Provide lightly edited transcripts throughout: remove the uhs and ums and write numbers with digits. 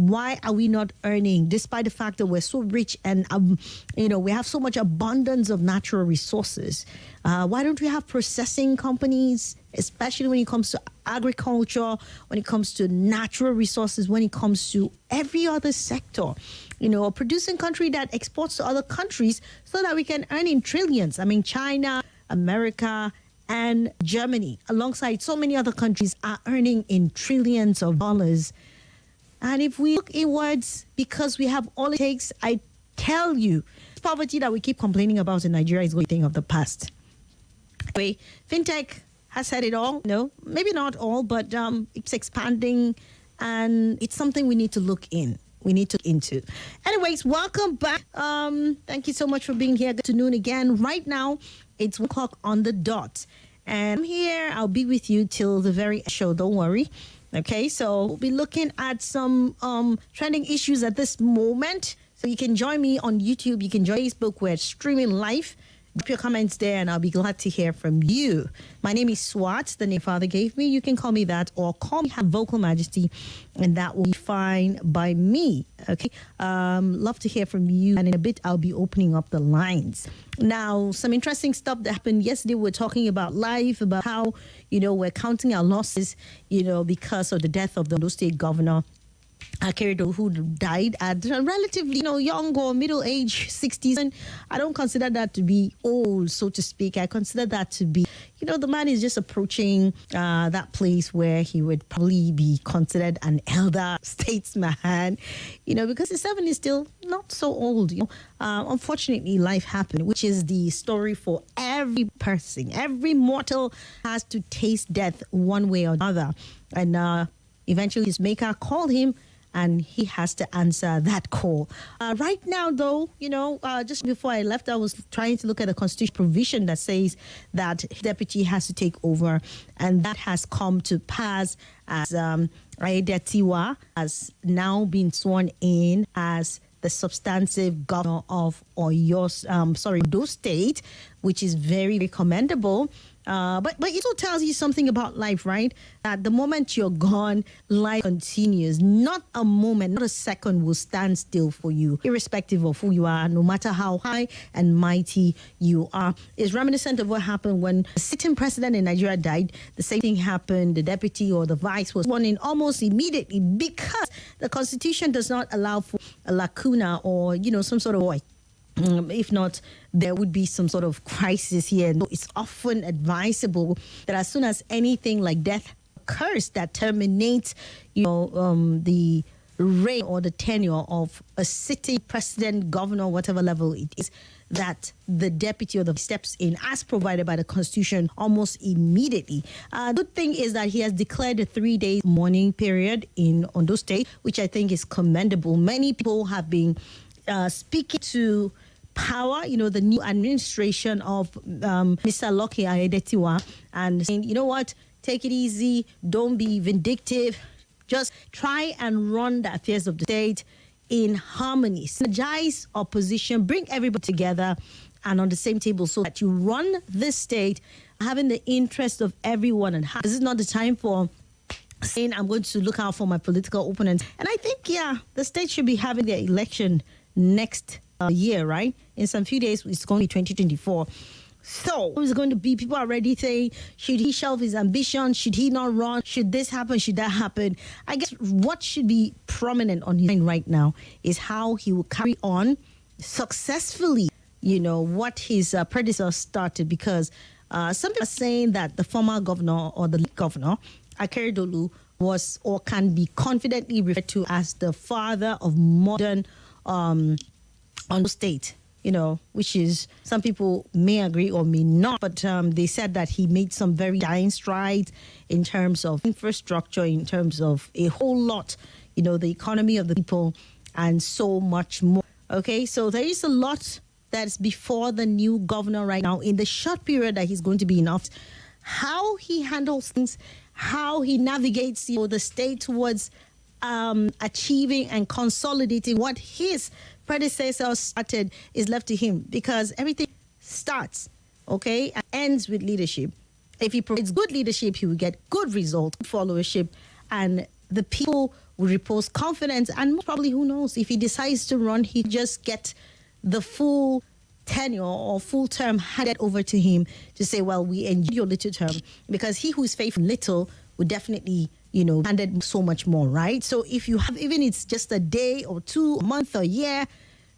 Why are we not earning, despite the fact that we're so rich and we have so much abundance of natural resources? Why don't we have processing companies, especially when it comes to agriculture, when it comes to natural resources, when it comes to every other sector? A producing country that exports to other countries so that we can earn in trillions. I mean, China, America, and Germany, alongside so many other countries, are earning in trillions of dollars. And if we look inwards, because we have all it takes, I tell you, poverty that we keep complaining about in Nigeria is going to be a thing of the past. Anyway, fintech has said it all. No, maybe not all, but it's expanding, and it's something we need to look into. Anyways, welcome back. Thank you so much for being here. Good afternoon again. Right now, it's 1 o'clock on the dot. And I'm here. I'll be with you till the very show. Don't worry. Okay, so we'll be looking at some trending issues at this moment. So you can join me on YouTube. You can join Facebook. We're streaming live. Drop your comments there, and I'll be glad to hear from you. My name is Swat, the name Father gave me. You can call me that, or call me Vocal Majesty, and that will be fine by me. Okay, love to hear from you. And in a bit, I'll be opening up the lines. Now, some interesting stuff that happened yesterday. We're talking about life, about how we're counting our losses, because of the death of the Ondo State governor, Akeredolu, who died at a relatively, young or middle age, 60s. And I don't consider that to be old, so to speak. I consider that to be, the man is just approaching that place where he would probably be considered an elder statesman, because his 7 is still not so old. Unfortunately, life happened, which is the story for every person. Every mortal has to taste death one way or another. And eventually his maker called him, and he has to answer that call. Right now, though, just before I left, I was trying to look at a constitutional provision that says that deputy has to take over, and that has come to pass as Aiyedatiwa has now been sworn in as the substantive governor of Ondo State, which is very, very commendable. But it also tells you something about life, right? That the moment you're gone, life continues. Not a moment, not a second will stand still for you, irrespective of who you are, no matter how high and mighty you are. It's reminiscent of what happened when the sitting president in Nigeria died. The same thing happened. The deputy or the vice was sworn in almost immediately because the constitution does not allow for a lacuna or, some sort of void. If not, there would be some sort of crisis here. So it's often advisable that as soon as anything like death occurs that terminates, the reign or the tenure of a city president, governor, whatever level it is, that the deputy or the steps in as provided by the Constitution almost immediately. Good thing is that he has declared a 3-day mourning period in Ondo State, which I think is commendable. Many people have been speaking to power, the new administration of Mr. Lucky Aiyedatiwa, and saying, what, take it easy, don't be vindictive, just try and run the affairs of the state in harmony, synergize opposition, bring everybody together and on the same table so that you run this state having the interest of everyone. And this is not the time for saying I'm going to look out for my political opponents. And I think, the state should be having their election next year, right? In some few days, it's going to be 2024. So it's going to be, people are already saying, should he shelve his ambition? Should he not run? Should this happen? Should that happen? I guess what should be prominent on his mind right now is how he will carry on successfully, what his predecessor started. Because some people are saying that the former governor or the late governor, Akeredolu, was or can be confidently referred to as the father of modern Ondo State, which is, some people may agree or may not, but they said that he made some very giant strides in terms of infrastructure, in terms of a whole lot, the economy of the people, and so much more. Okay, so there is a lot that's before the new governor right now in the short period that he's going to be in office. How he handles things, how he navigates the state towards achieving and consolidating what his predecessor started is left to him, because everything starts, and ends with leadership. If he provides good leadership, he will get good results, good followership, and the people will repose confidence, and most probably, who knows, if he decides to run, he just get the full tenure or full term handed over to him to say, well, we enjoy your little term, because he who is faithful in little would definitely, handed so much more, right? So if you have, even it's just a day or two, a month or a year,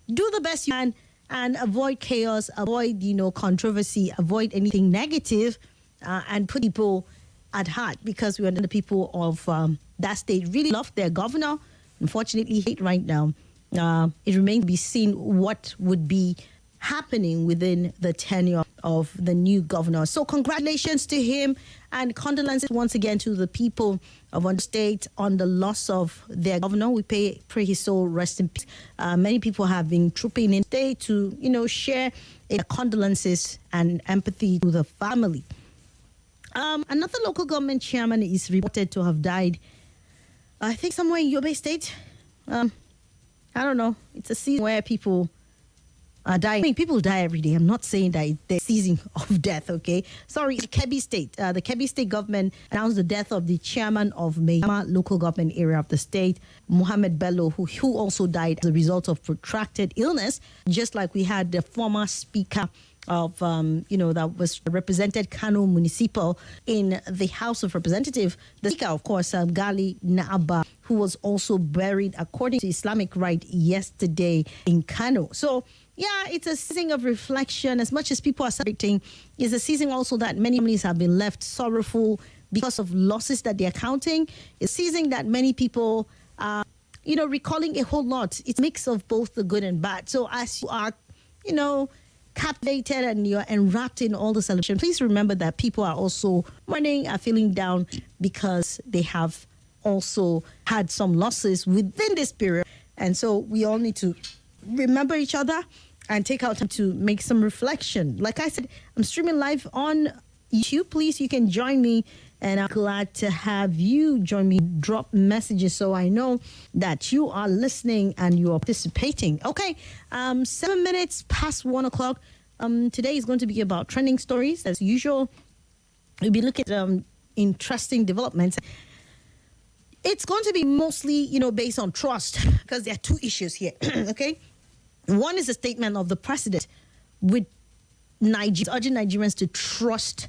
do the best you can and avoid chaos, avoid, controversy, avoid anything negative, and put people at heart, because we are the people of that state really love their governor. Unfortunately, hate right now. It remains to be seen what would be happening within the tenure of the new governor. So congratulations to him, and condolences once again to the people of our state on the loss of their governor. We pray his soul rest in peace. Many people have been trooping in today to, share their condolences and empathy to the family. Another local government chairman is reported to have died, I think somewhere in Yobe State. I don't know. It's a season where people are dying. I mean, people die every day. I'm not saying that they're season of death, okay? Sorry, Kebbi State. The Kebbi State government announced the death of the chairman of Mayama local government area of the state, Mohammed Bello, who also died as a result of protracted illness, just like we had the former speaker of, that was represented Kano Municipal in the House of Representatives. The speaker, of course, Gali Naaba, who was also buried according to Islamic rite yesterday in Kano. So, yeah, it's a season of reflection. As much as people are celebrating, it's a season also that many families have been left sorrowful because of losses that they're counting. It's a season that many people are, recalling a whole lot. It's a mix of both the good and bad. So as you are, captivated and you're enwrapped in all the celebration, please remember that people are also mourning, are feeling down because they have also had some losses within this period. And so we all need to remember each other and take out time to make some reflection. Like I said, I'm streaming live on YouTube. Please, you can join me, and I'm glad to have you join me. Drop messages so I know that you are listening and you are participating. Okay, 7 minutes past 1 o'clock. Today is going to be about trending stories. As usual, we'll be looking at interesting developments. It's going to be mostly, based on trust, because there are two issues here. Okay, one is a statement of the president with Nigeria, urging Nigerians to trust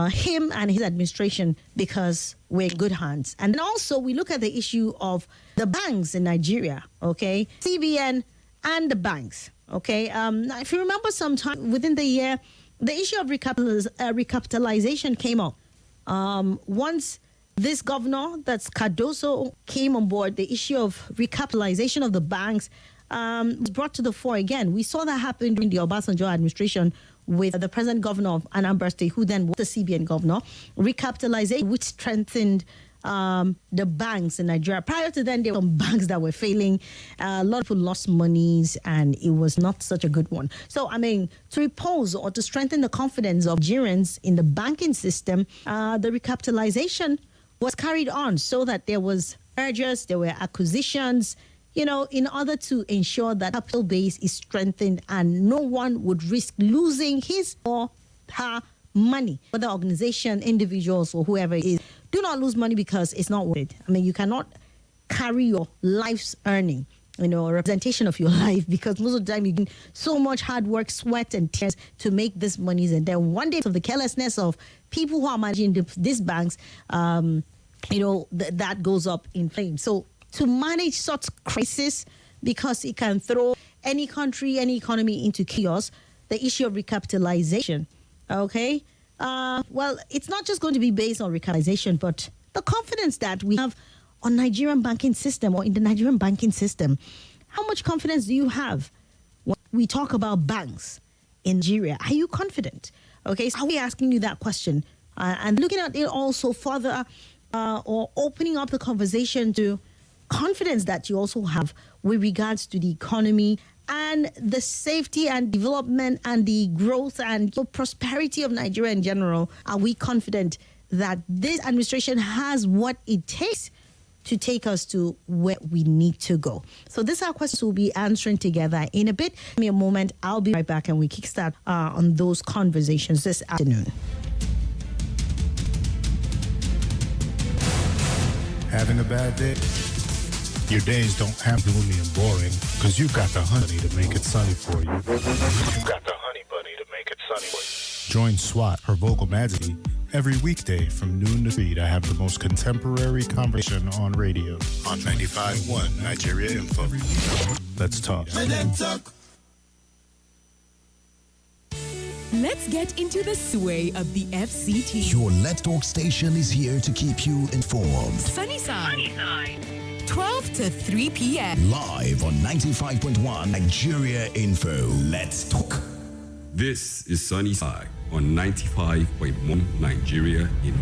him and his administration because we're in good hands. And then also we look at the issue of the banks in Nigeria, okay? CBN and the banks, okay? Now, if you remember sometime within the year, the issue of recapitalization came up. Once this governor, that's Cardoso, came on board, the issue of recapitalization of the banks was brought to the fore again. We saw that happen during the Obasanjo administration with the present governor of Anambra State, who then was the CBN governor. Recapitalization, which strengthened the banks in Nigeria. Prior to then, there were some banks that were failing. A lot of people lost monies, and it was not such a good one. So, to repose or to strengthen the confidence of Nigerians in the banking system, the recapitalization was carried on so that there was mergers, there were acquisitions, in order to ensure that capital base is strengthened and no one would risk losing his or her money. Whether organization, individuals, or whoever it is, do not lose money because it's not worth it. You cannot carry your life's earning, a representation of your life, because most of the time you do so much hard work, sweat, and tears to make this monies, and then one day, of the carelessness of people who are managing these banks, that goes up in flames. So, to manage such crisis, because it can throw any country, any economy into chaos, the issue of recapitalization, okay? Well, it's not just going to be based on recapitalization, but the confidence that we have on Nigerian banking system or in the Nigerian banking system. How much confidence do you have when we talk about banks in Nigeria? Are you confident? Okay, so are we asking you that question? And looking at it also further or opening up the conversation to confidence that you also have with regards to the economy and the safety and development and the growth and prosperity of Nigeria in general. Are we confident that this administration has what it takes to take us to where we need to go? So these are questions we'll be answering together in a bit. Give me a moment. I'll be right back and we kickstart on those conversations this afternoon. Having a bad day? Your days don't have to gloomy and boring, because you've got the honey to make it sunny for you. You've got the honey bunny to make it sunny for you. Join Swat, her vocal majesty, every weekday from noon to 3 to have the most contemporary conversation on radio on 95.1 Nigeria Info. Let's talk. Let's get into the sway of the FCT. Your Let's Talk station is here to keep you informed. Sunnyside. 12 to 3 p.m. Live on 95.1 Nigeria Info. Let's Talk. This is Sunnyside on 95.1 Nigeria Info.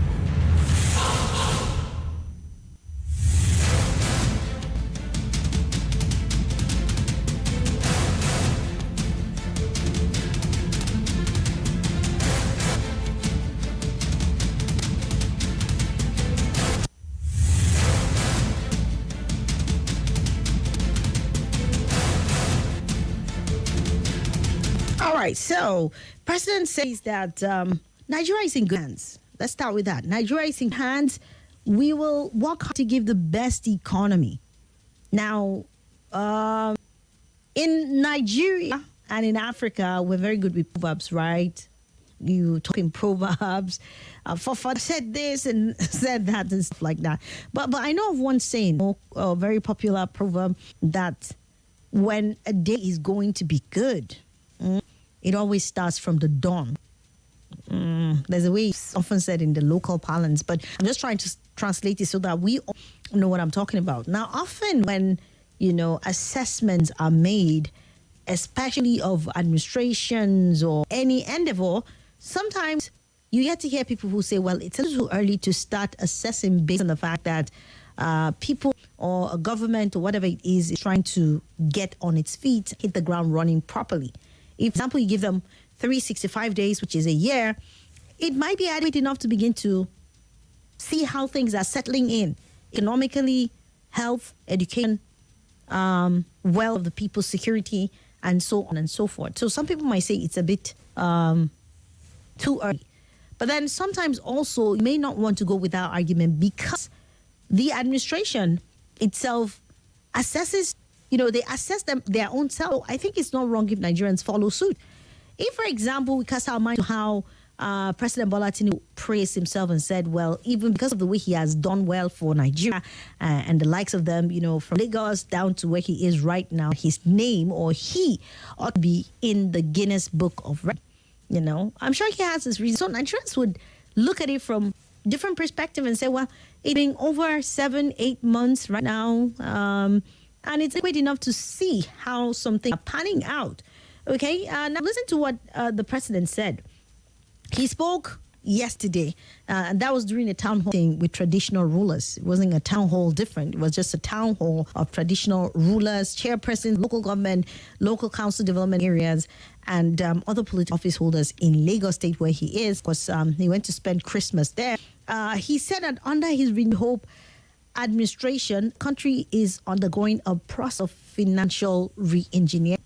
So, President says that Nigeria is in good hands. Let's start with that. Nigeria is in hands. We will work hard to give the best economy. Now, in Nigeria and in Africa, we're very good with proverbs, right? You talk in proverbs. Fofa said this and said that and stuff like that. But I know of one saying, a very popular proverb, that when a day is going to be good, it always starts from the dawn. There's a way it's often said in the local parlance, but I'm just trying to translate it so that we all know what I'm talking about. Now, often when, assessments are made, especially of administrations or any endeavor, sometimes you get to hear people who say, well, it's a little early to start assessing based on the fact that people or a government or whatever it is trying to get on its feet, hit the ground running properly. If, for example, you give them 365 days, which is a year, it might be adequate enough to begin to see how things are settling in economically, health, education, wealth of the people, security, and so on and so forth. So some people might say it's a bit too early. But then sometimes also you may not want to go with that argument because the administration itself assesses, they assess their own self. I think it's not wrong if Nigerians follow suit. If, for example, we cast our mind to how President Bola Tinubu praised himself and said, well, even because of the way he has done well for Nigeria and the likes of them, from Lagos down to where he is right now, his name or he ought to be in the Guinness Book of Records. I'm sure he has his reasons. So Nigerians would look at it from different perspective and say, well, it's been over 7-8 months right now. And it's quite enough to see how something are panning out. Okay, now listen to what the president said. He spoke yesterday, and that was during a town hall thing with traditional rulers. It wasn't a town hall different. It was just a town hall of traditional rulers, chairpersons, local government, local council development areas, and other political office holders in Lagos State where he is, because he went to spend Christmas there. He said that under his renewed hope administration, country is undergoing a process of financial re-engineering.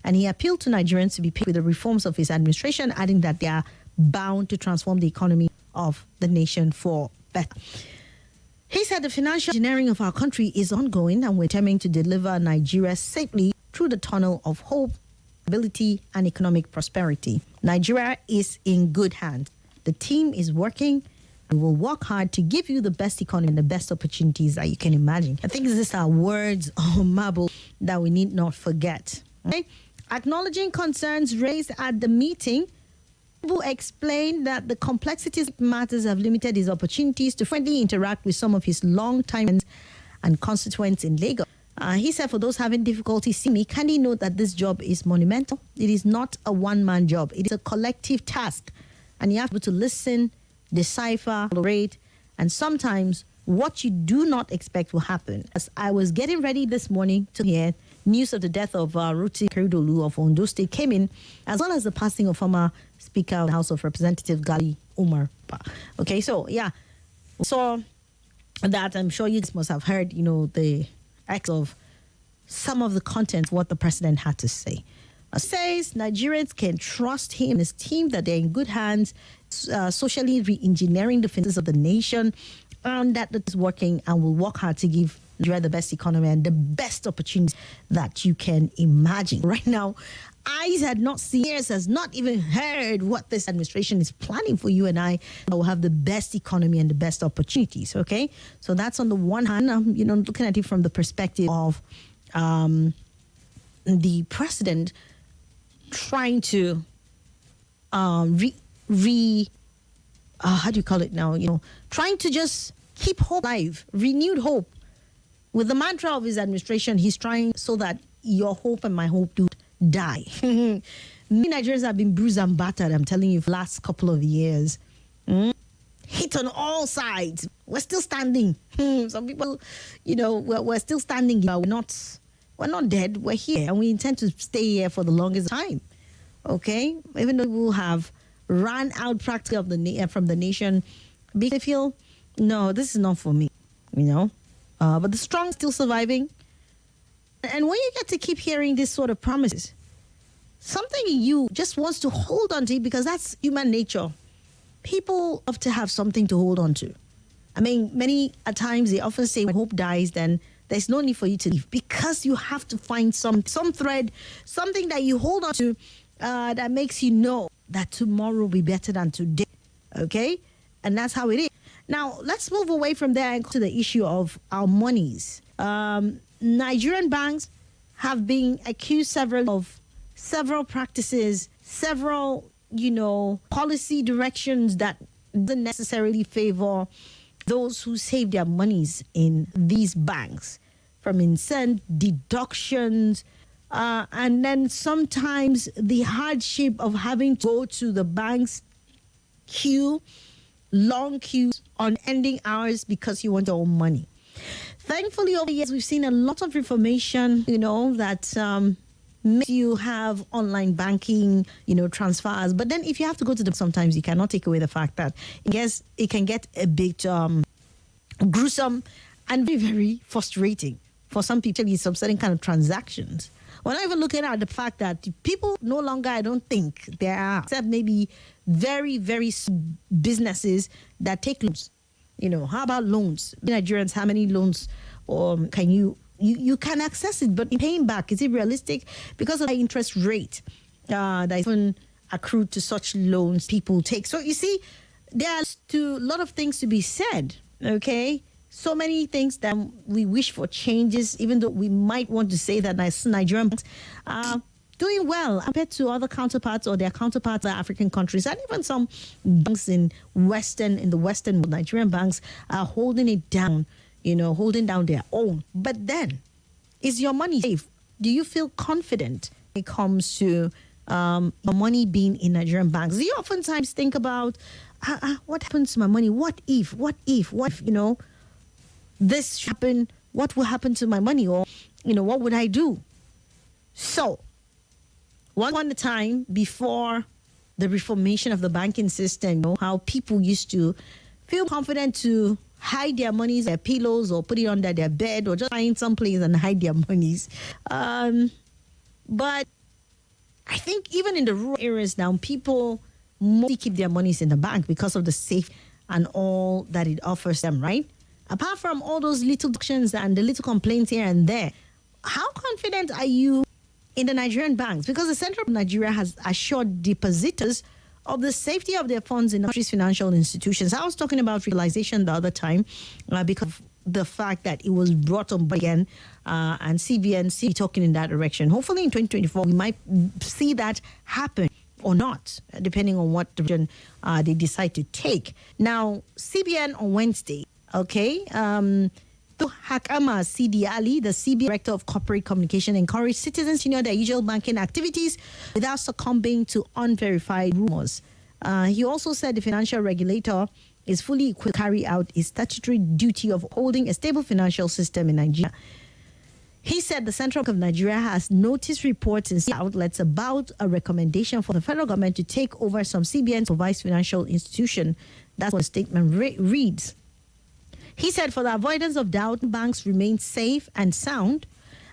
And he appealed to Nigerians to be paid with the reforms of his administration, adding that they are bound to transform the economy of the nation for better. He said the financial engineering of our country is ongoing and we're determined to deliver Nigeria safely through the tunnel of hope, stability, and economic prosperity. Nigeria is in good hands. The team is working. We will work hard to give you the best economy and the best opportunities that you can imagine. I think these are words or marble that we need not forget. Okay? Acknowledging concerns raised at the meeting, Tinubu explained that the complexities of matters have limited his opportunities to friendly interact with some of his long-time friends and constituents in Lagos. He said, for those having difficulty seeing me, kindly note that this job is monumental. It is not a one-man job. It is a collective task. And you have to listen, decipher, tolerate, and sometimes what you do not expect will happen. As I was getting ready this morning to hear news of the death of Ruti Keridolu of Ondo State came in, as well as the passing of former Speaker of the House of Representatives, Gali Umar. Okay, so yeah, so that I'm sure you must have heard, the acts of some of the content, what the president had to say. Says Nigerians can trust him and his team, that they're in good hands, socially re-engineering the finances of the nation. and that is working and will work hard to give Nigeria the best economy and the best opportunities that you can imagine. Right now, eyes had not seen, ears has not even heard what this administration is planning for you and I. Will have the best economy and the best opportunities. Okay, so that's on the one hand. Looking at it from the perspective of the president trying to how do you call it now? Trying to just keep hope alive, renewed hope. With the mantra of his administration, he's trying so that your hope and my hope do die. Many Nigerians have been bruised and battered, I'm telling you, for the last couple of years. Hit on all sides. We're still standing. Some people, we're still standing. We're not dead. We're here, and we intend to stay here for the longest time. Okay? Even though we'll have ran out practically from the nation, because they feel, no, this is not for me, but the strong still surviving. And when you get to keep hearing this sort of promises, something in you just wants to hold on to it, because that's human nature. People love to have something to hold on to. I mean, many a times they often say when hope dies, then there's no need for you to leave, because you have to find some thread, something that you hold on to that makes you know that tomorrow will be better than today. Okay? And that's how it is. Now, let's move away from there and go to the issue of our monies. Nigerian banks have been accused of several practices, several, policy directions that don't necessarily favor those who save their monies in these banks, from incentive deductions, and then sometimes the hardship of having to go to the bank's long queues on ending hours because you want your own money. Thankfully, over the years, we've seen a lot of information, that makes you have online banking, transfers. But then if you have to go to them, sometimes you cannot take away the fact that it can get a bit gruesome and very, very frustrating for some people. Some certain kind of transactions. We're not even looking at the fact that people no longer, I don't think there are, except maybe very, very businesses that take loans. How about loans? Nigerians, how many loans can you can access it, but in paying back, is it realistic? Because of the interest rate that is even accrued to such loans people take. So you see, there's a lot of things to be said, okay? So many things that we wish for changes, even though we might want to say that Nigerian banks are doing well compared to other counterparts or their counterparts in African countries, and even some banks in the Western Nigerian banks are holding it down, holding down their own. But then, is your money safe? Do you feel confident when it comes to your money being in Nigerian banks? Do you oftentimes think about, what happens to my money? What if, this happened? What will happen to my money? Or, what would I do? So, once upon a time, before the reformation of the banking system, how people used to feel confident to hide their monies, their pillows, or put it under their bed, or just find some place and hide their monies. But I think even in the rural areas now, people mostly keep their monies in the bank because of the safe and all that it offers them, right? Apart from all those little deductions and the little complaints here and there, how confident are you in the Nigerian banks? Because the Central Bank of Nigeria has assured depositors of the safety of their funds in the country's financial institutions. I was talking about realization the other time because of the fact that it was brought on board again, and CBN talking in that direction. Hopefully in 2024, we might see that happen or not, depending on what direction they decide to take. Now, CBN on Wednesday, Hakama CD Ali, the CBN Director of Corporate Communication, encouraged citizens to know their usual banking activities without succumbing to unverified rumors. He also said the financial regulator is fully equipped to carry out its statutory duty of holding a stable financial system in Nigeria. He said the Central Bank of Nigeria has noticed reports in outlets about a recommendation for the federal government to take over some CBN-supervised financial institution. That's what the statement reads. He said, for the avoidance of doubt, banks remain safe and sound,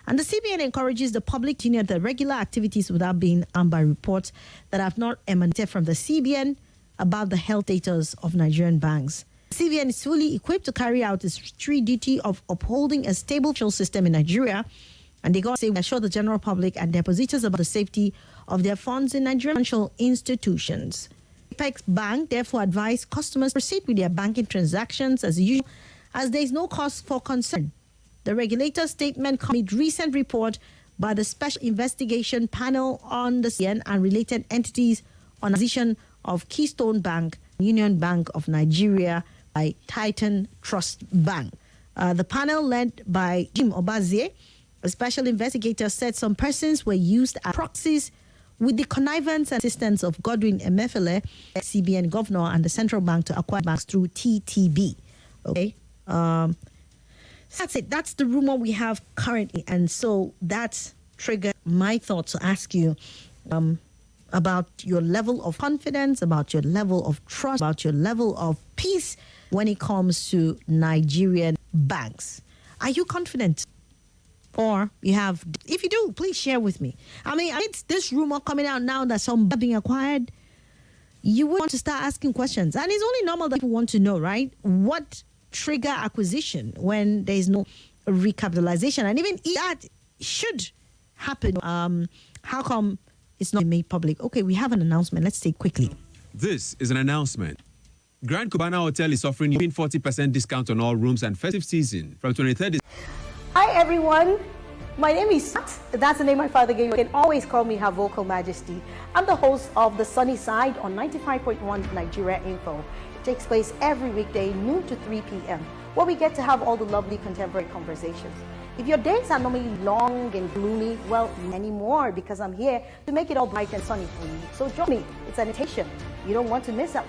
and the CBN encourages the public to know the regular activities without being armed by reports that have not emanated from the CBN about the health status of Nigerian banks. CBN is fully equipped to carry out its strict duty of upholding a stable financial system in Nigeria. And they go say we assure the general public and depositors about the safety of their funds in Nigerian financial institutions. Apex Bank therefore advised customers proceed with their banking transactions as usual, as there is no cause for concern. The regulator's statement comes amid recent report by the Special Investigation Panel on the CBN and related entities on the acquisition of Keystone Bank, Union Bank of Nigeria by Titan Trust Bank. The panel led by Jim Obazie, a special investigator, said some persons were used as proxies with the connivance and assistance of Godwin Emefiele, CBN governor, and the central bank to acquire banks through TTB. Okay. That's it. That's the rumor we have currently. And so that triggered my thought to ask you about your level of confidence, about your level of trust, about your level of peace when it comes to Nigerian banks. Are you confident? Or you have, if you do, please share with me. I mean, it's this rumor coming out now that some are being acquired. You would want to start asking questions. And it's only normal that people want to know, right? What trigger acquisition when there is no recapitalization? And even if that should happen, how come it's not made public? Okay, we have an announcement. Let's take quickly. This is an announcement. Grand Cubana Hotel is offering you 40% discount on all rooms and festive season from 23rd. Hi everyone, my name is Swat. That's the name my father gave me. You can always call me Her Vocal Majesty. I'm the host of The Sunny Side on 95.1 Nigeria Info. It takes place every weekday, noon to 3 p.m., where we get to have all the lovely contemporary conversations. If your days are normally long and gloomy, well, many more, because I'm here to make it all bright and sunny for you. So join me. It's an invitation. You don't want to miss out.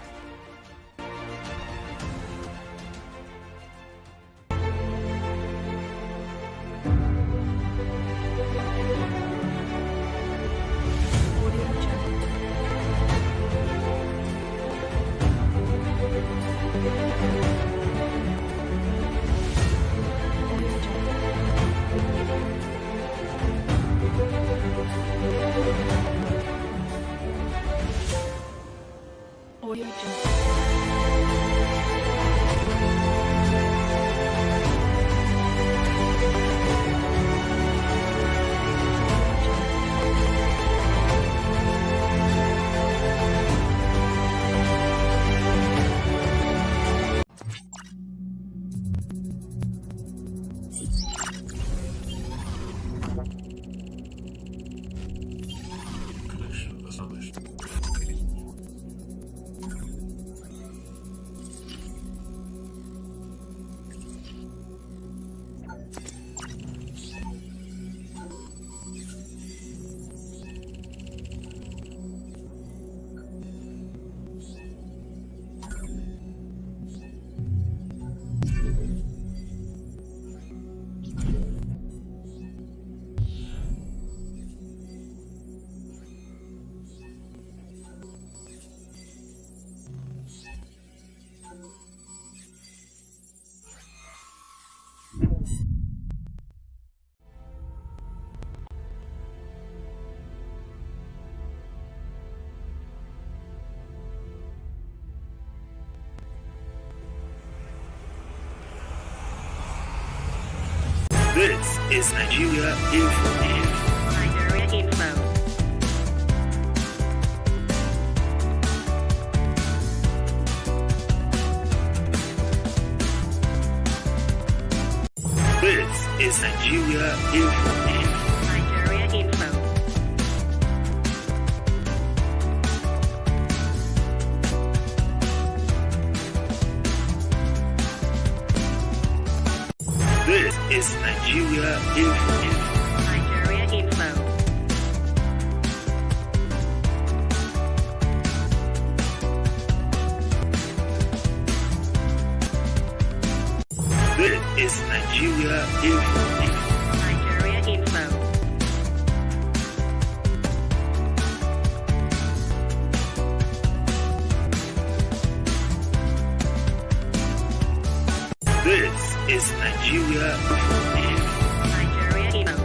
This is Nigeria Info. Nigeria Info. This is Nigeria Info. Nigeria Info. This is Nigeria Info. Nigeria Info. This is Nigeria Info. Nigeria Info. This is Nigeria Info. Nigeria Info.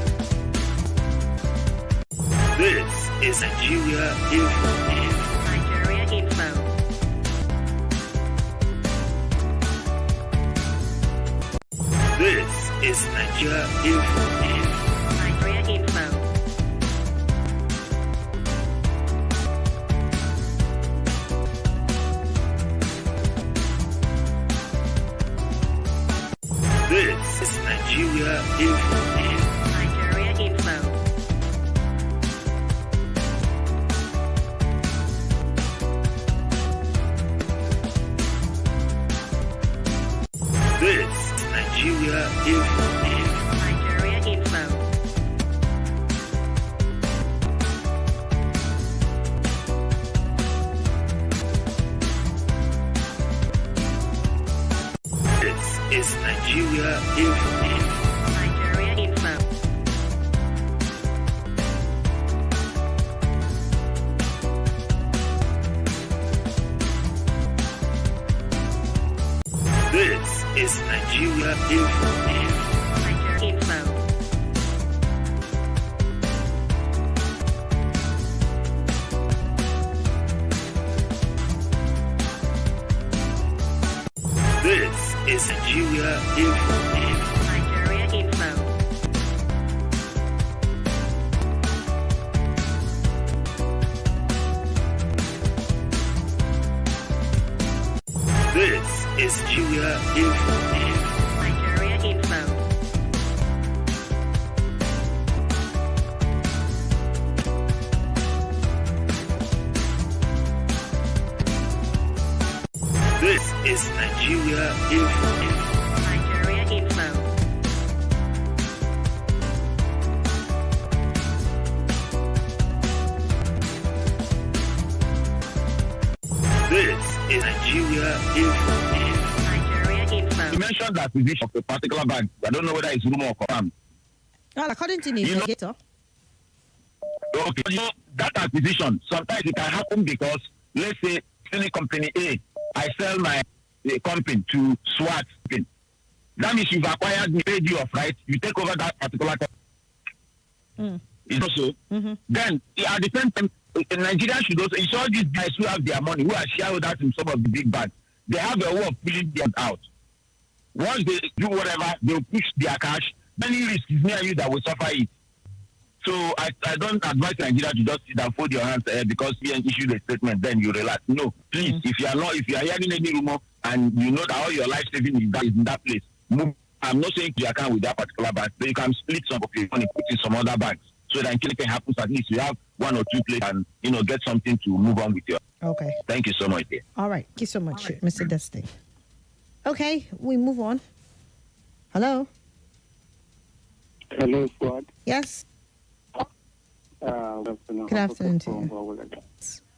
is Nigeria Info. Nigeria Info. This is Nigeria Info. Nigeria Info. This is Nigeria Info. Nigeria Info. This is Nigeria Info. Nigeria Info. This is Nigeria Info. Nigeria Info. This is Nigeria Info. Nigeria Info. This is Nigeria Info. Nigeria Info. This is Nigeria Info. Nigeria Info. This is Nigeria Info. Nigeria Info. This is Nigeria Info. Nigeria Info. You mentioned the acquisition of a particular bank. I don't know whether it's rumor or confirmed. Well, according to the You know- investigator, Okay, that acquisition, sometimes it can happen because, let's say, any company A, I sell my company to Swat. That means you've acquired me, paid you off, right? You take over that particular company. It's also, then at the same time, Nigeria should also, it's all these guys who have their money, who are shareholders in some of the big banks. They have a way of pulling them out. Once they do whatever, they'll push their cash. Any risk is near you that will suffer it. So I don't advise Nigeria to just sit and fold your hands because you issue the statement, then you relax. No, please, if you are hearing any rumor and you know that all your life saving is in that place, move. I'm not saying you account with that particular bank, but you can split some of your money, put in some other banks, so that in case anything happens, at least you have one or two places and get something to move on with your. okay. Thank you so much, dear. All right. Thank you so much, Mr. Dusty. Okay, we move on. Hello. Hello, Swat. Yes. Good afternoon to you.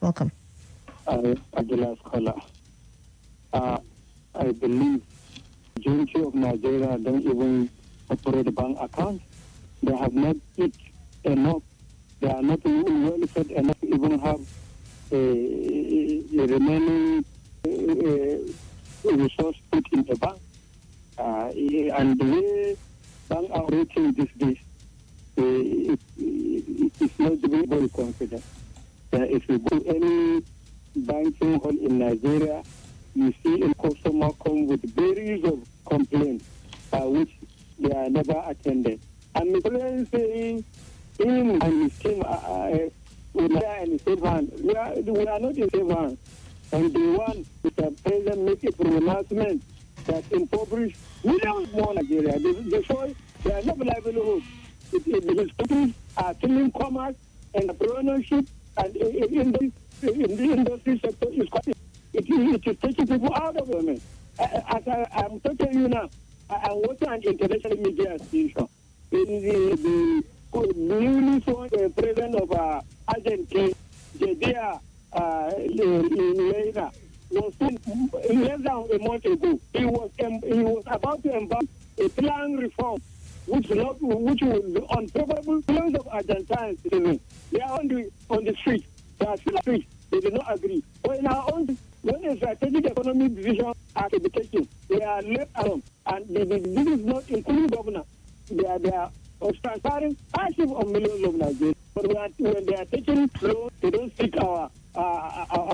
Welcome. The last caller. I believe majority of Nigeria don't even operate a bank account. They have not eat enough. They are not even well fed enough to even have a remaining resource put in the bank. And the way bank are operating these days, it's not very, very confident. If you go any banking hall in Nigeria, you see a customer come with series of complaints which they are never attended. And the president saying him and his team we are in safe hands. We are not in safe hands. And the one with the president make a pronouncement that impoverish millions more Nigeria. They are not livelihood. His companies are killing commerce and entrepreneurship, and in the industry sector is quite. It is taking people out of government. As I'm talking to you now, I'm watching an international media station. In the newly sworn president of Argentina, Javier Leyna, was less than a month ago. He was about to embark a planned reform, which will unfavorable millions of Argentine citizens. They are on the street. They are still street. They do not agree. But in our own, when a strategic economic decision are to be taken, they are left alone. And this is not including governor. They are of transferring massive of millions of Nigerians. But when they are taking loans, they don't seek our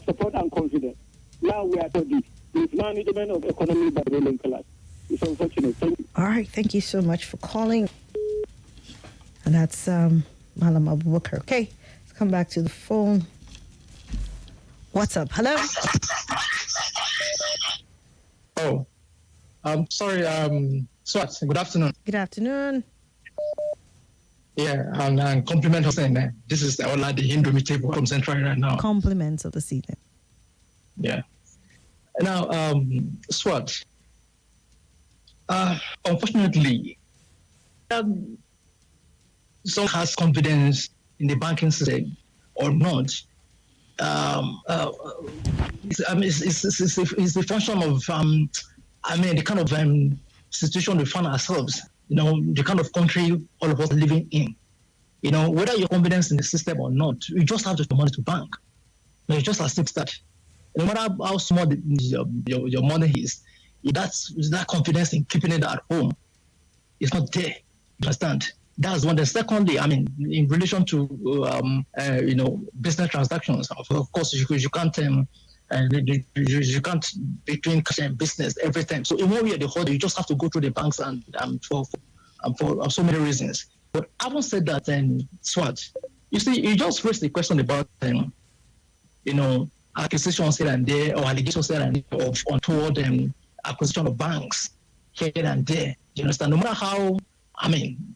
support and confidence. Now we are told this mismanagement of economy by the ruling class. It's unfortunate. Thank you. All right, thank you so much for calling. And that's Malam Abubakar. Okay, let's come back to the phone. What's up? Hello? Oh, sorry, Swat, good afternoon. Good afternoon. Yeah, and compliment Hussein. This is Ola, the Hindu table from Central right now. Compliments of the season. Yeah. Now, Swat, unfortunately, some has confidence in the banking system or not. It's a function of, the kind of situation we find ourselves, the kind of country all of us are living in. Whether your confidence in the system or not, you just have to put money to bank. You just accept that. No matter how small your money is, that confidence in keeping it at home is not there. You understand? That's one. Then secondly, in relation to business transactions, of course you can't you can't be doing cash and business every time. So in one way or the other, you just have to go through the banks and for so many reasons. But having said that, Swat, you see, you just raised the question about acquisitions here and there, or allegations here and there of untoward acquisition of banks here and there. You understand? No matter how,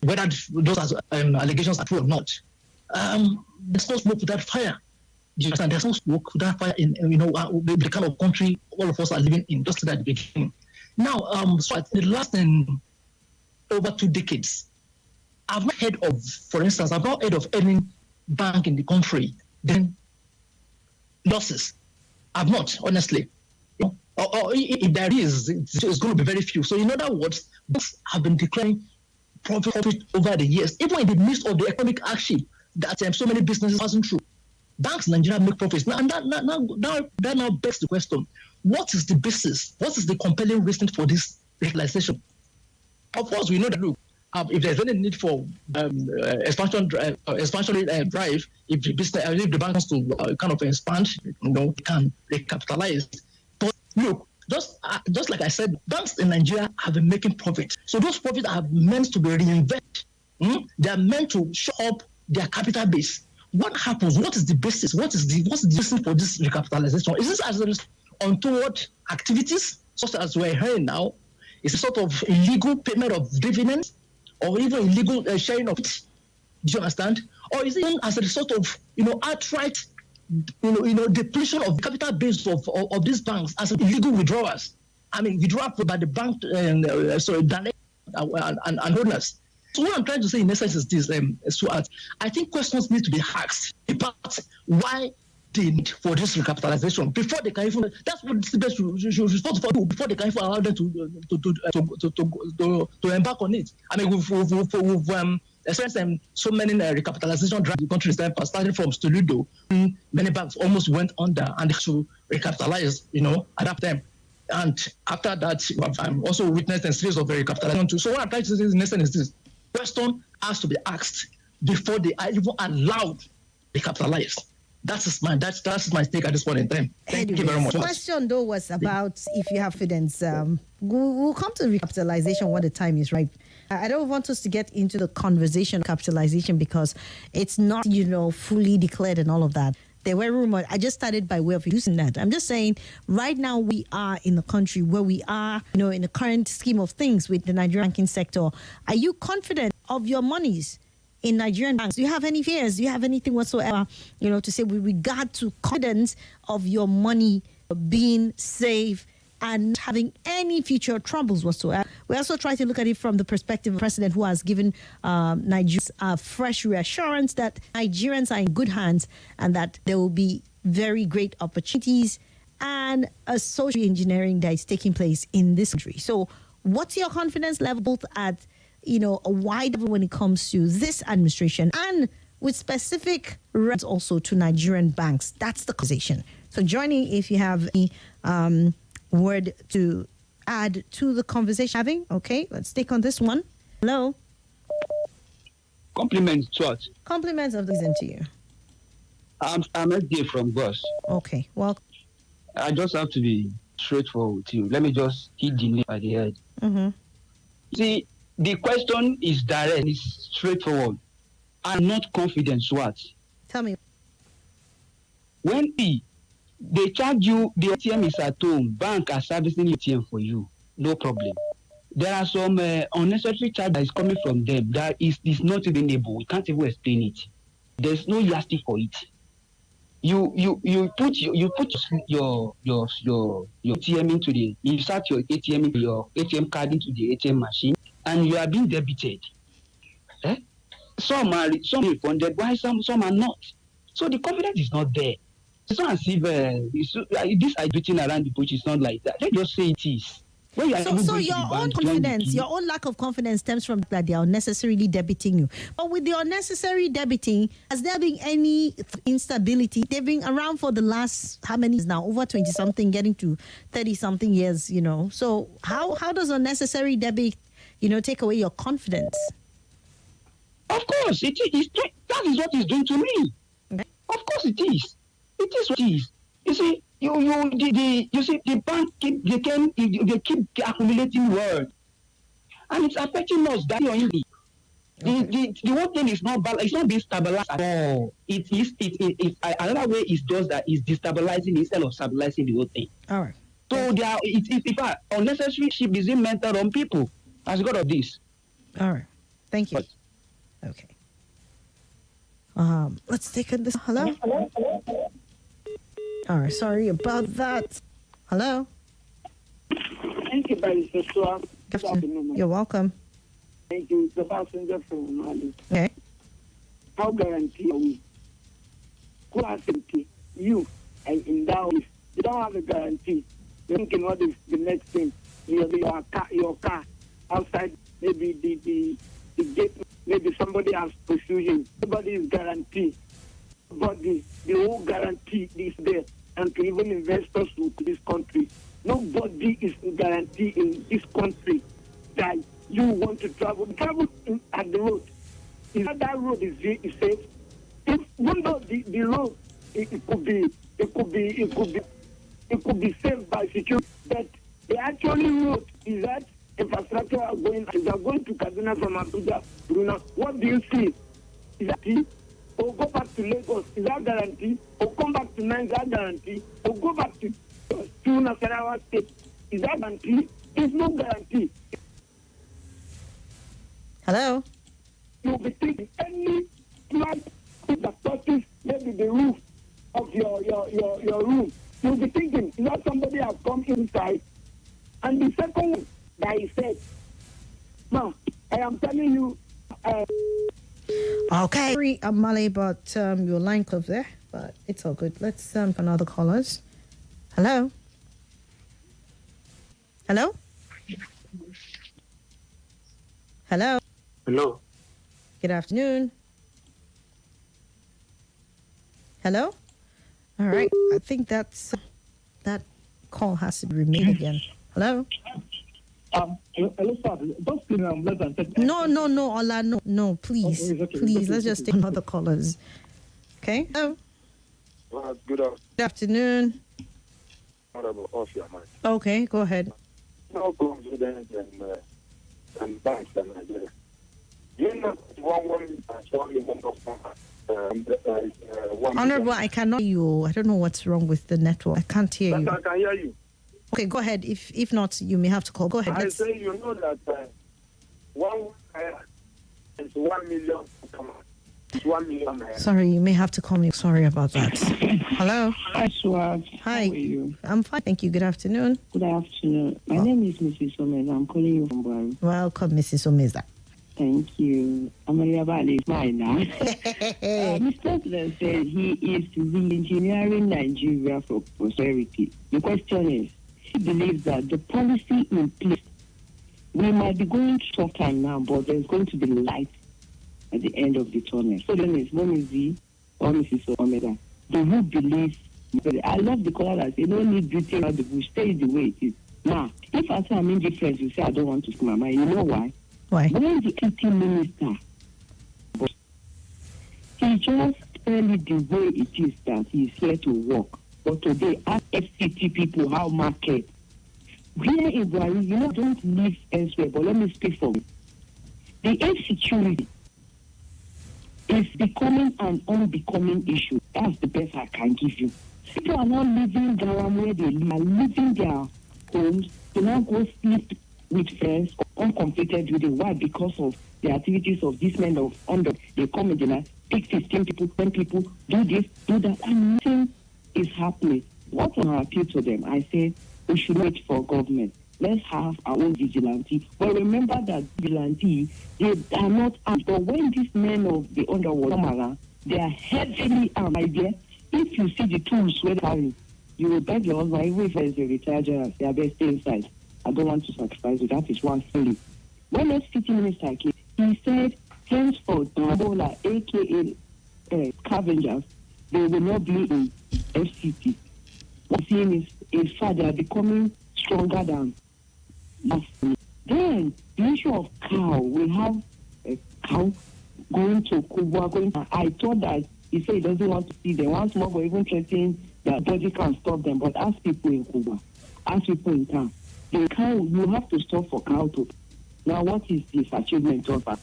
whether those allegations are true or not, there's no smoke without fire. Do you understand? There's no smoke without fire in the kind of country all of us are living in, just at the beginning. Now, so the last over 2 decades, I've not heard of, for instance, I've not heard of any bank in the country then losses. I've not, honestly. Or if there is, it's going to be very few. So in other words, banks have been declaring profit over the years, even in the midst of the economic hardship that so many businesses passing through. Banks in Nigeria make profits. Now, that now begs the question, what is the basis? What is the compelling reason for this legalization? Of course, we know that, look, if there's any need for expansion drive, if the bank wants to kind of expand, they can recapitalize. But look, just like I said, banks in Nigeria have been making profit. So those profits are meant to be reinvested. They are meant to show up their capital base. What happens? What is the basis? What's the reason for this recapitalization? Is this as a untoward activities, such as we're hearing now? Is a sort of illegal payment of dividends, or even illegal sharing of it? Do you understand? Or is it as a result of outright depletion of the capital base of these banks as illegal withdrawals? Withdrawal by the bank, and owners. So what I'm trying to say in essence is this, Swat, I think questions need to be asked about why the need for this recapitalization before they can even. That's what the best should do before they can even allow them to embark on it. We've experienced so many recapitalization drives in the country, starting from Stoludo. Many banks almost went under and they should recapitalize, at that time. And after that, I've also witnessed a series of recapitalization too. So what I'm trying to say in essence is this: question has to be asked before they are even allowed to recapitalize. That's my take at this point in time. Thank you very much. The question though was about if you have confidence. We'll come to recapitalization when the time is right. I don't want us to get into the conversation of capitalization because it's not, fully declared and all of that. There were rumors. I just started by way of using that. I'm just saying right now we are in a country where we are, in the current scheme of things with the Nigerian banking sector. Are you confident of your monies in Nigerian banks? Do you have any fears? Do you have anything whatsoever, to say with regard to confidence of your money being safe and having any future troubles whatsoever? We also try to look at it from the perspective of the president, who has given Nigerians fresh reassurance that Nigerians are in good hands and that there will be very great opportunities and a social engineering that is taking place in this country. So what's your confidence level both at a wide level when it comes to this administration and with specific reference also to Nigerian banks? That's the conversation. So joining if you have any word to add to the conversation having. Okay, let's take on this one. Hello. Compliments, Swat. Compliments of the season to you. I'm SD from Bus. Okay, well. I just have to be straightforward with you. Let me just hit the nail at the head. Mm-hmm. See, the question is direct, it's straightforward. I'm not confident, Swat. Tell me. When they charge you, the ATM is at home, bank are servicing ATM for you, no problem. There are some unnecessary charge that is coming from them that is not even able. We can't even explain it. There's no yardstick for it. You put your ATM into the, you start your ATM into your ATM card into the ATM machine, and you are being debited. Some are refunded, while some are not. So the confidence is not there. It's not as if this are beating around the bush. It's not like that. They just say it is. So your own confidence, your own lack of confidence stems from that they are unnecessarily debiting you. But with the unnecessary debiting, has there been any instability? They've been around for the last, how many years now? Over 20-something, getting to 30-something years, So how does unnecessary debit, take away your confidence? Of course, it is. That is what it's doing to me. Okay. Of course it is. It is what it is. You see, the bank keep accumulating wealth, and it's affecting us that way. The whole thing is not bad. It's not being stabilized at all. It another way is just that it's destabilizing instead of stabilizing the whole thing. All right. So there are in fact unnecessary ship is being mentored on people as God of this. All right. Thank you. Okay. Let's take this. Hello. All right. Sorry about that. Hello. Thank you, Mr. Swat. You're welcome. Thank you. The passenger from Mali. Okay. How guarantee are we? Who has guarantee? You and endow. You don't have a guarantee. You're thinking what is the next thing? Your car outside. Maybe the gate. Maybe somebody has pursued him. Nobody is guaranteed. But the whole guarantee is there. And to even investors to this country, nobody is guaranteed in this country that you want to travel. Travel at the road. Is that road is safe? Even though the road it could be safe by security, but the actual road is that infrastructure are going to Kaduna from Abuja, Bruna. What do you see? Is that it? Or go back to Lagos, is that guarantee? Or come back to Nigeria, is that guarantee? Or go back to Nasarawa State, is that guarantee? There's no guarantee. Hello? You'll be taking any flight that touches maybe the roof of your room. You'll be thinking, is that somebody has come inside? And the second one that he said, no, I am telling you. Okay. Sorry, Mali, but your line cut there, but it's all good. Let's another callers. Hello? Hello? Hello? Hello. Good afternoon. Hello? All right. I think that call has to be remade again. Hello? Hello, sir. Just less than 10 No, Ola, no, please. Okay. Please, let's just take another callers. Okay? Hello? Good afternoon. Off your mind. Okay, go ahead. No confidence and banks in Nigeria. You know, Honorable, I cannot hear you. I don't know what's wrong with the network. I can't hear you. I can hear you. Okay, go ahead. If not, you may have to call. Go ahead. I say you know that one is 1 million. 1 million. Sorry, you may have to call me. Sorry about that. Hello. Hi, Swat. Hi. How are you? I'm fine, thank you. Good afternoon. Good afternoon. My name is Mrs. Omeza. I'm calling you from Buhari. Welcome, Mrs. Omeza. Thank you. Amalia Bali is mine now. Mr. President said he is re-engineering Nigeria for prosperity. The question is, he believes that the policy in place, we might be going through tough time now, but there's going to be light at the end of the tunnel. So then it's one is the or Mrs. Omega. Do you believe? I love the caller that say, no need beauty around the bush, stay the way it is. Now, if I say I'm indifferent, you say I don't want to see my mind. You know why? Why? When the acting minister was just tell it the way it is that he's here to work. But today, ask FCT people how market. Here in Buhari, don't live elsewhere, but let me speak for me. The insecurity is becoming an unbecoming issue. That's the best I can give you. People are not living down where they live, are leaving their homes to now go sleep with friends uncompleted reading. Why? Because of the activities of these men of under. They come in the night, pick 15 people, 10 people, do this, do that, and nothing is happening. What I appeal to them, I say we should wait for government. Let's have our own vigilante. But remember that vigilante, they are not armed. But when these men of the underworld come around, they are heavily armed. Idea. If you see the tools where they carry, you will beg your husband, even if there's a retired general, they are best stay inside. I don't want to sacrifice you. That is one thing. When FCT minister came, he said, henceforth, Ebola, aka scavengers, they will not be in FCT. What saying is, in fact, they are becoming stronger than last year. Then, the issue of cow, we have a cow going to Cuba, I thought that he said he doesn't want to see them. Once more, we're even threatening that body can stop them. But ask people in Cuba, ask people in town. The cow, you have to stop for cow to. Now, what is this achievement of that?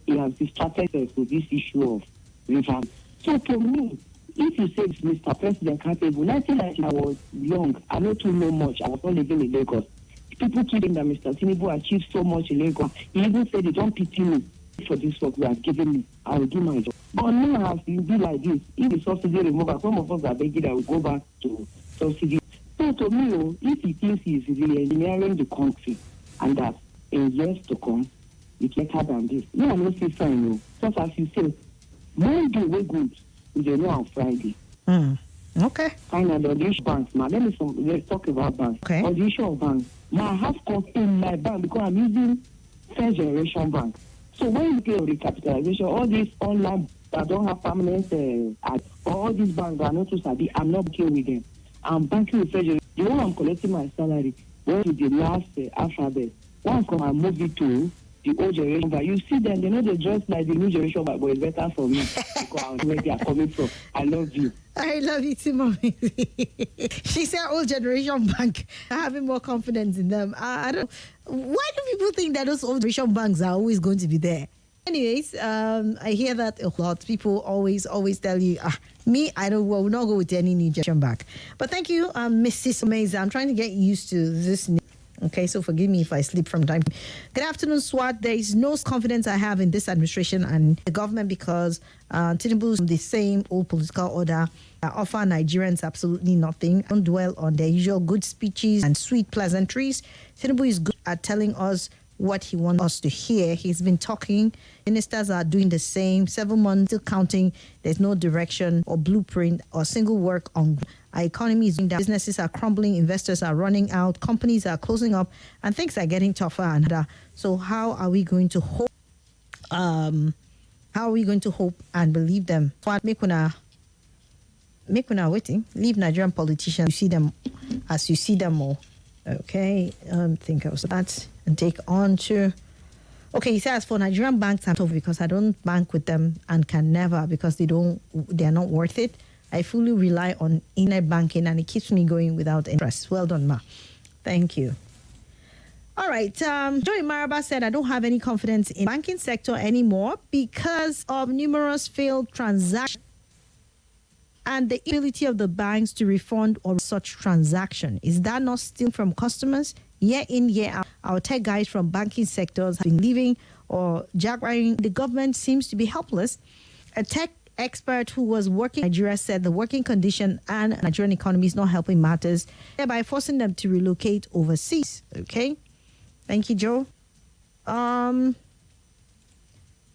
He has distracted us with this issue of river. So, to me, if you say it's Mr. President capable, 1990 I was young, I don't too know much. I was not living in Lagos. People claim that Mr. Tinubu achieved so much in Lagos. He even said, they don't pity me for this work you have given me. I will do my job. But now, as it be like this, if the subsidy remover, some of us are begging that we go back to subsidy. So to me, if he thinks he is re-engineering the country and that in years to come, it's better than this. No, I don't see fine. Just as you say, Monday we good, we don't know on Friday. Okay. Finally, on the issue of banks, man, let's talk about banks. Okay. On the issue of banks, I have cost in my bank because I'm using first generation bank. So when you pay recapitalization, all these online that don't have permanent all these banks that are not too sabi, I'm not okay with them. I'm banking with first generation. The one I'm collecting my salary went to the last alphabet. Once I move it to the old generation, but you see them, they know they dress like the new generation, but it's better for me because I know where they are coming from. I love you. I love you too, mommy. She said old generation bank, having more confidence in them. I don't. Why do people think that those old generation banks are always going to be there? Anyways, I hear that a lot. People always tell you, me, I don't. Will not go with any new generation bank. But thank you, Mrs. Amazing. I'm trying to get used to this. Okay, so forgive me if I slip from time. Good afternoon, SWAT. There is no confidence I have in this administration and the government because Tinubu is the same old political order offer Nigerians absolutely nothing. Don't dwell on their usual good speeches and sweet pleasantries. Tinubu is good at telling us what he wants us to hear. He's been talking. Ministers are doing the same. 7 months, still counting. There's no direction or blueprint or single work on. Our economy is doing down. Businesses are crumbling. Investors are running out. Companies are closing up. And things are getting tougher and harder. So how are we going to hope? How are we going to hope and believe them? What make una waiting? Leave Nigerian politicians. You see them as you see them all. Okay. Think of that and take on to. Okay, he says for Nigerian banks, I'm tough because I don't bank with them and can never because they are not worth it. I fully rely on internet banking and it keeps me going without interest. Well done, Ma. Thank you. All right. Joey Maraba said, I don't have any confidence in the banking sector anymore because of numerous failed transactions and the inability of the banks to refund or such transaction. Is that not stealing from customers? Year in, year out, our tech guys from banking sectors have been leaving or jackwaring. The government seems to be helpless. A tech expert who was working in Nigeria said the working condition and Nigerian economy is not helping matters, thereby forcing them to relocate overseas. Okay. Thank you, Joe.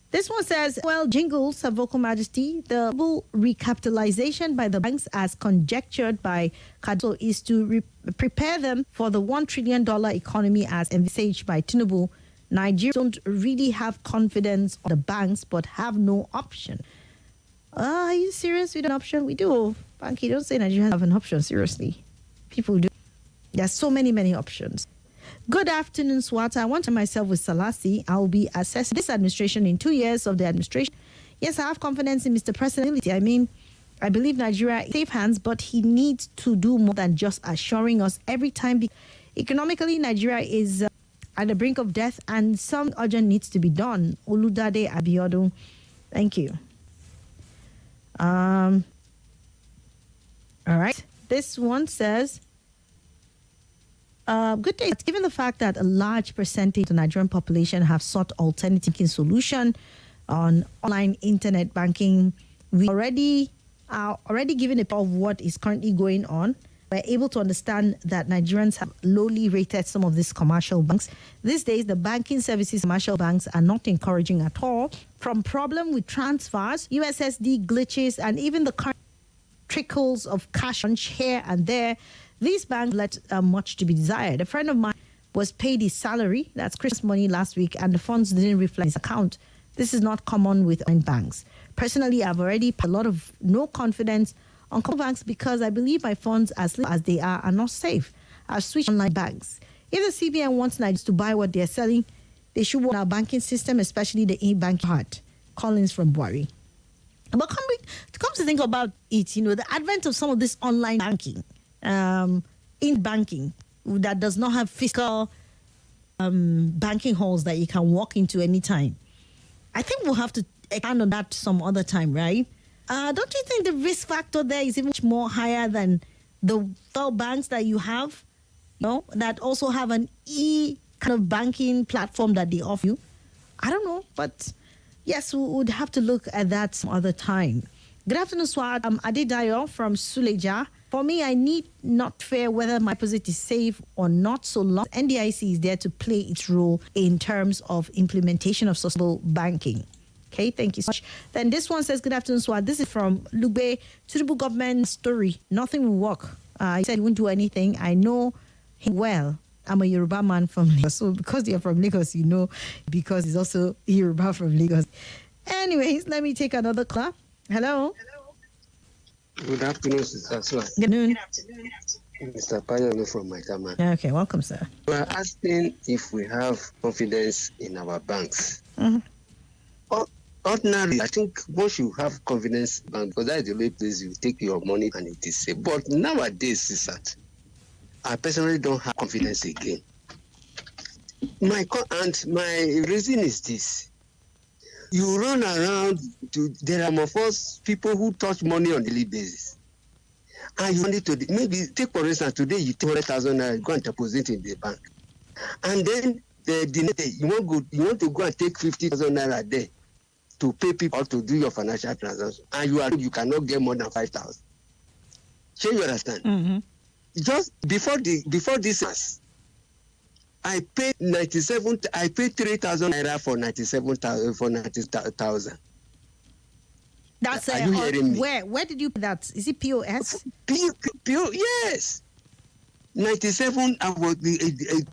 This one says, well, jingles, Her Vocal Majesty, the recapitalization by the banks as conjectured by Kado is to prepare them for the $1 trillion economy as envisaged by Tinubu. Nigerians don't really have confidence on the banks, but have no option. Are you serious with an option? We do. Banky, don't say Nigerians have an option. Seriously. People do. There's so many options. Good afternoon, SWAT. I want to myself with Salasi. I will be assessing this administration in 2 years of the administration. Yes, I have confidence in Mr. President. I mean, I believe Nigeria is in safe hands, but he needs to do more than just assuring us every time. Economically, Nigeria is at the brink of death, and some urgent needs to be done. Oludade Abiodun, thank you. All right. This one says, good day. Given the fact that a large percentage of the Nigerian population have sought alternative banking solution on online internet banking, we are already given a picture of what is currently going on. We're able to understand that Nigerians have lowly rated some of these commercial banks. These days, the banking services commercial banks are not encouraging at all. From problem with transfers, USSD glitches, and even the current trickles of cash here and there, these banks left much to be desired. A friend of mine was paid his salary, that's Christmas money, last week, and the funds didn't reflect his account. This is not common with online banks. Personally, I've already put a lot of no confidence on banks because I believe my funds, as little as they are not safe. I've switched online banks. If the CBN wants Nigerians to buy what they're selling, they should work on our banking system, especially the e-banking part. Collins from Buari. But come to think about it, the advent of some of this online banking, in banking that does not have physical banking halls that you can walk into anytime. I think we'll have to expand on that some other time, right? Don't you think the risk factor there is even much more higher than the banks that you have, that also have an kind of banking platform that they offer you? I don't know, but yes, we would have to look at that some other time. Good afternoon, Swat. I'm Adedayo from Suleja. For me, I need not fear whether my deposit is safe or not, so long NDIC is there to play its role in terms of implementation of sustainable banking. Okay, thank you so much. Then this one says, good afternoon, Swat. This is from Lugbe. Tinubu government story. Nothing will work. He said he wouldn't do anything. I know him well. I'm a Yoruba man from Lagos. So because you're from Lagos, because he's also Yoruba from Lagos. Anyways, let me take another call. Hello. Good afternoon, Sister Swat. Good afternoon. Mr. Payano from Maitama. Okay, welcome, sir. We are asking if we have confidence in our banks. Mm-hmm. Ordinarily, I think once you have confidence, because that is the only place you take your money and it is safe. But nowadays, I personally don't have confidence again. My reason is this. You run around, there are of us people who touch money on a daily basis. And you want it to, maybe take for instance, today you take 100,000 naira, go and deposit in the bank. And then the next day, you want to go and take 50,000 naira there to pay people to do your financial transaction. And you cannot get more than 5,000. Can you understand? Mm-hmm. Just before this, I paid 3,000 naira for 90,000. That's Are you hearing me? Where did you pay that? Is it POS? Yes. 97. I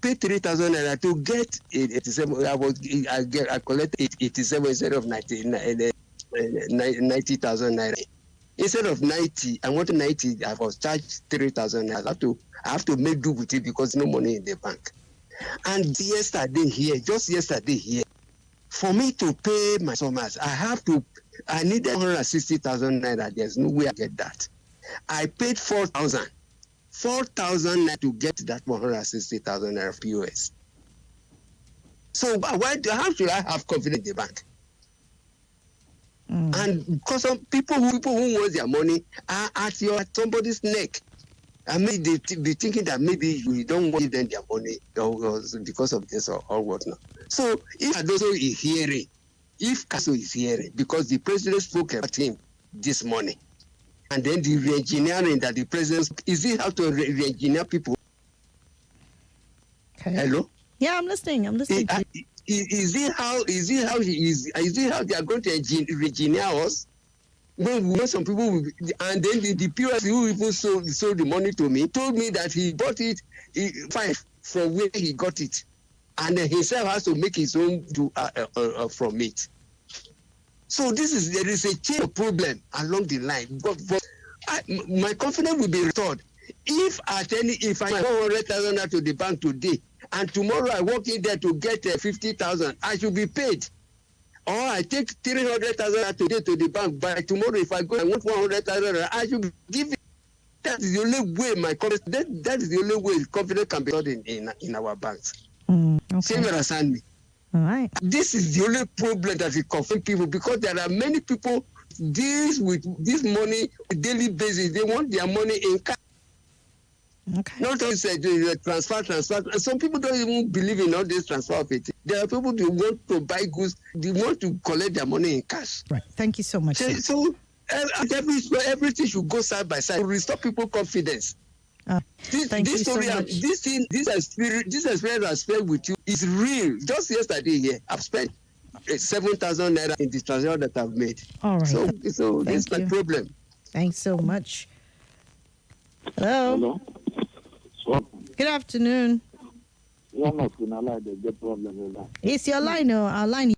paid 3,000 naira to get 87. I collected 87 instead of 90,000 naira. Instead of 90, I wanted 90. I was charged 3,000 naira. I have to make do with it because no money in the bank. And just yesterday here, for me to pay my summers, I needed 160,000 naira. There's no way I get that. I paid 4,000 naira to get that 160,000 naira POS. So how should I have confidence in the bank? And because some people who want their money are at somebody's neck. I mean, they be thinking that maybe you don't want them their money because of this or whatnot. So if Adoso is hearing, because the president spoke about him this morning, and then the re-engineering that the president, is it how to re-engineer people? Okay. Hello? Yeah, I'm listening. Is it how they are going to re-engineer us? When some people and then the POS who even sold the money to me told me that he bought it 5 from where he got it, and then himself has to make his own from it. So there is a chain of problem along the line. But my confidence will be restored if I 100,000 to the bank today, and tomorrow I walk in there to get 50,000, I should be paid. Or I take 300,000 today to the bank. By tomorrow, if I go, I want 100,000. I should give it. That is the only way that is the only way confidence can be held in our banks. Okay. You understand me? All right. This is the only problem that we confront people, because there are many people deals with this money on a daily basis. They want their money in cash. Okay. Not only say transfer. Some people don't even believe in all this transfer of it. There are people who want to buy goods. They want to collect their money in cash. Right. Thank you so much. So everything should go side by side to restore people confidence. Thank you so much. This experience I spent with you is real. Just yesterday here, I've spent 7,000 naira in the transaction that I've made. All right. So this is my problem. Thanks so much. Hello. Good afternoon. It's your line, our line.